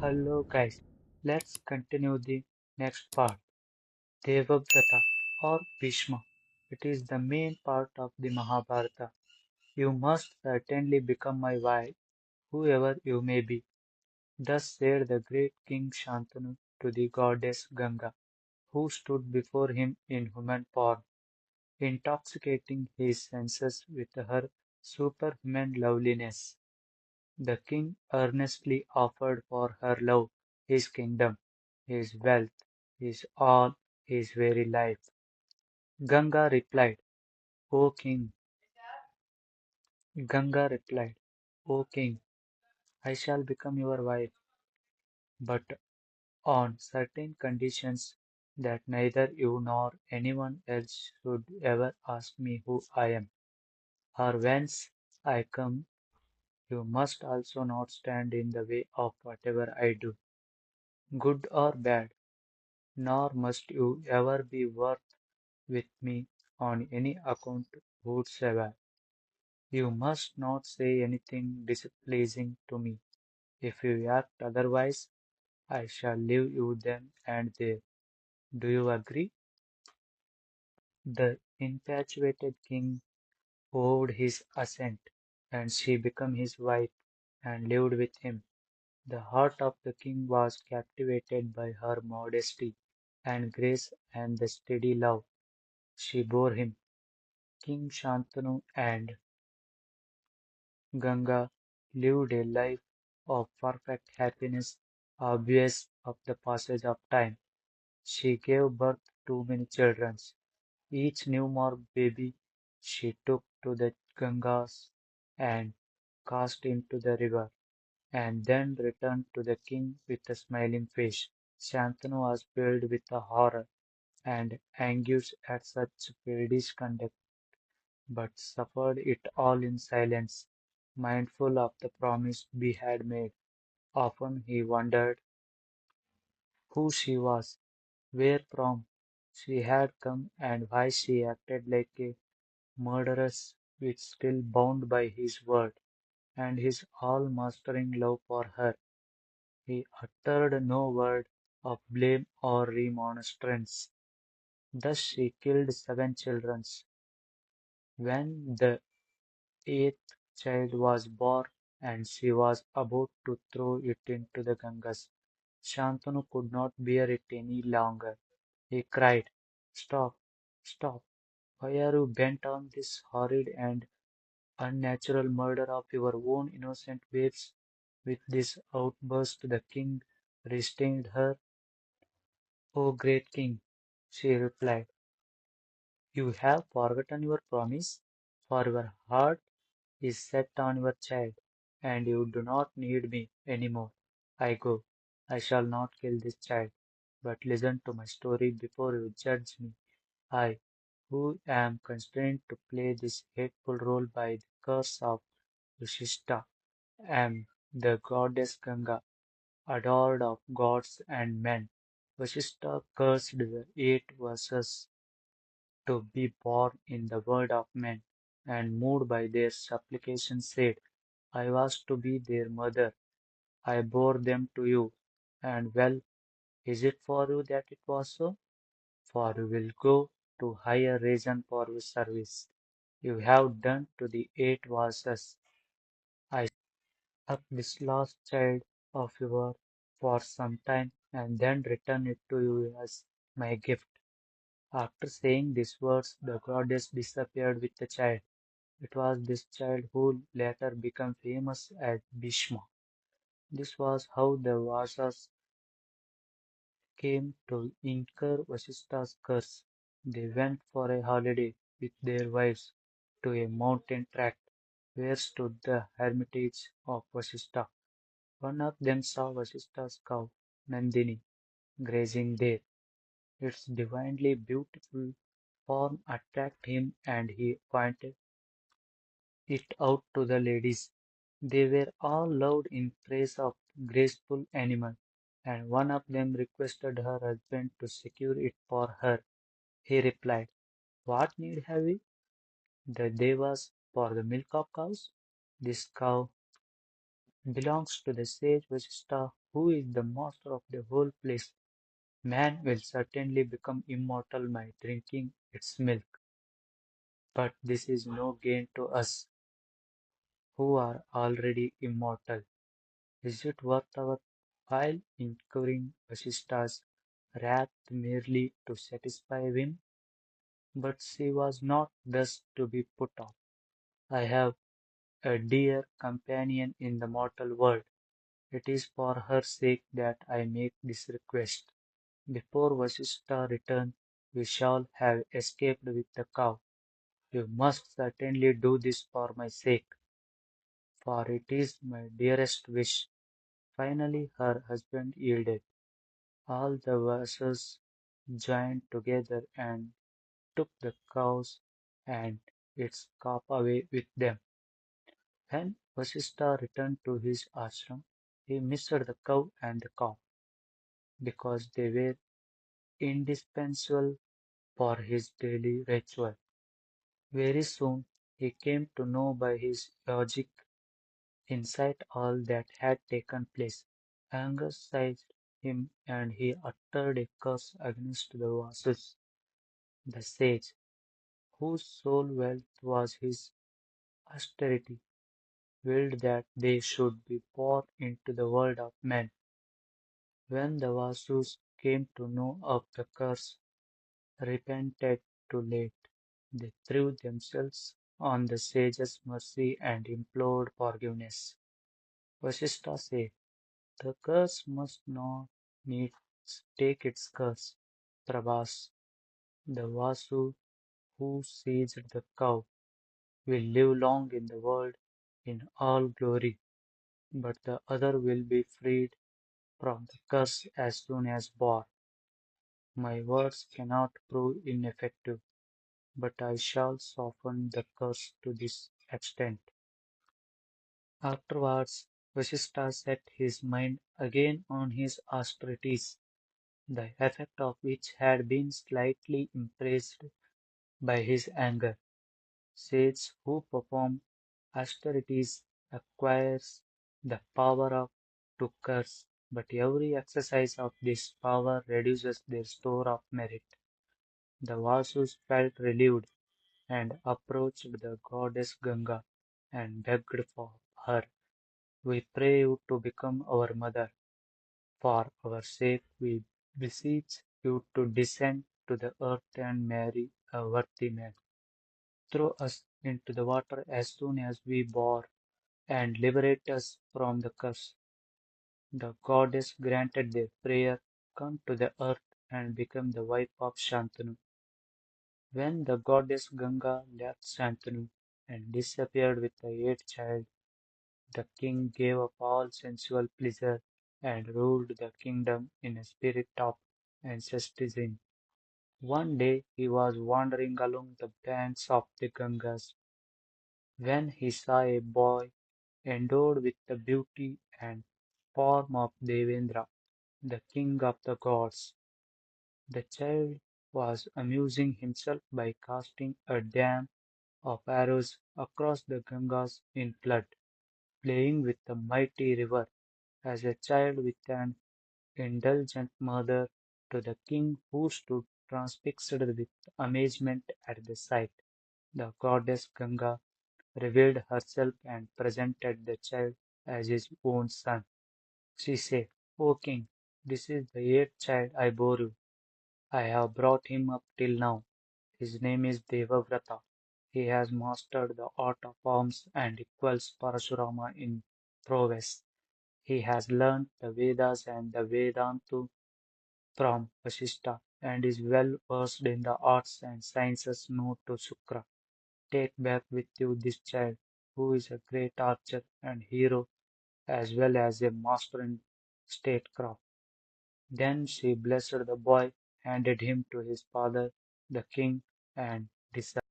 Hello guys, let's continue the next part. Devavrata or Bhishma. It is the main part of the Mahabharata. You must certainly become my wife, whoever you may be. Thus said the great King Shantanu to the goddess Ganga, who stood before him in human form, intoxicating his senses with her superhuman loveliness. The king earnestly offered for her love his kingdom, his wealth, his all, his very life. Ganga replied, O king, Ganga replied, O king, I shall become your wife, but on certain conditions that neither you nor anyone else should ever ask me who I am, or whence I come. You must also not stand in the way of whatever I do, good or bad. Nor must you ever be wroth with me on any account whatsoever. You must not say anything displeasing to me. If you act otherwise, I shall leave you then and there. Do you agree? The infatuated king vowed his assent, and she became his wife and lived with him. The heart of the king was captivated by her modesty and grace and the steady love she bore him. King Shantanu and Ganga lived a life of perfect happiness, obvious of the passage of time. She gave birth to many children. Each newborn baby she took to the Gangas and cast into the river, and then returned to the king with a smiling face. Shantanu was filled with horror and anguish at such fiendish conduct, but suffered it all in silence, mindful of the promise we had made. Often he wondered who she was, where from she had come, and why she acted like a murderess, yet still bound by his word and his all-mastering love for her. He uttered no word of blame or remonstrance. Thus she killed 7 children. When the eighth child was born and she was about to throw it into the Gangas, Shantanu could not bear it any longer. He cried, Stop, stop, why are you bent on this horrid and unnatural murder of your own innocent babes? With this outburst the king restrained her. O great king, she replied, you have forgotten your promise, for your heart is set on your child, and you do not need me any more. I go. I shall not kill this child, but listen to my story before you judge me. I, who am constrained to play this hateful role by the curse of Vishishta, am the goddess Ganga, adored of gods and men. Vashishta cursed the 8 verses to be born in the world of men, and moved by their supplication said, I was to be their mother. I bore them to you, and well is it for you that it was so, for you will go to higher region for your service. You have done to the 8 verses. I up this last child of yours for some time, and then return it to you as my gift. After saying these words, the goddess disappeared with the child. It was this child who later became famous as Bhishma. This was how the Vasas came to incur Vasishtha's curse. They went for a holiday with their wives to a mountain tract where stood the hermitage of Vasishtha. One of them saw Vasishtha's cow, Nandini, grazing there. Its divinely beautiful form attracted him and he pointed it out to the ladies. They were all loud in praise of the graceful animal, and one of them requested her husband to secure it for her. He replied, What need have we? The devas for the milk of cows? This cow belongs to the sage Vashishta who is the master of the whole place. Man will certainly become immortal by drinking its milk, but this is no gain to us who are already immortal. Is it worth our while incurring Vasishtha's wrath merely to satisfy him? But she was not thus to be put off. I have a dear companion in the mortal world. It is for her sake that I make this request. Before Vasishtha return, we shall have escaped with the cow. You must certainly do this for my sake, for it is my dearest wish. Finally, her husband yielded. All the Vasas joined together and took the cows and its calf away with them. When Vasishtha returned to his ashram, he missed the cow and the calf because they were indispensable for his daily ritual. Very soon he came to know by his logic insight all that had taken place. Anger seized him and he uttered a curse against the Vasus, the sage, whose sole wealth was his austerity, willed that they should be brought into the world of men. When the Vasus came to know of the curse, repented too late. They threw themselves on the sage's mercy and implored forgiveness. Vasishtha said, the curse must not needs take its curse. Prabhas, the Vasu who seized the cow, will live long in the world in all glory, but the other will be freed from the curse as soon as born. My words cannot prove ineffective, but I shall soften the curse to this extent. Afterwards, Vasishtha set his mind again on his austerities, the effect of which had been slightly impressed by his anger. Sages who perform austerities acquires the power of to curse, but every exercise of this power reduces their store of merit. The Vasus felt relieved and approached the goddess Ganga and begged for her. We pray you to become our mother. For our sake, we beseech you to descend to the earth and marry a worthy man. Throw us into the water as soon as we bore and liberate us from the curse. The goddess granted their prayer, come to the earth and become the wife of Shantanu. When the goddess Ganga left Shantanu and disappeared with the eighth child, the king gave up all sensual pleasure and ruled the kingdom in a spirit of asceticism. One day he was wandering along the banks of the Gangas when he saw a boy endowed with the beauty and form of Devendra, the king of the gods. The child was amusing himself by casting a dam of arrows across the Gangas in flood, playing with the mighty river as a child with an indulgent mother to the king who stood transfixed with amazement at the sight. The goddess Ganga revealed herself and presented the child as his own son. She said, O king, this is the eighth child I bore you. I have brought him up till now. His name is Devavrata. He has mastered the art of arms and equals Parashurama in prowess. He has learnt the Vedas and the Vedanta from Vasishtha and is well versed in the arts and sciences known to Shukra. Take back with you this child, who is a great archer and hero as well as a master in statecraft. Then she blessed the boy, handed him to his father, the king, and decided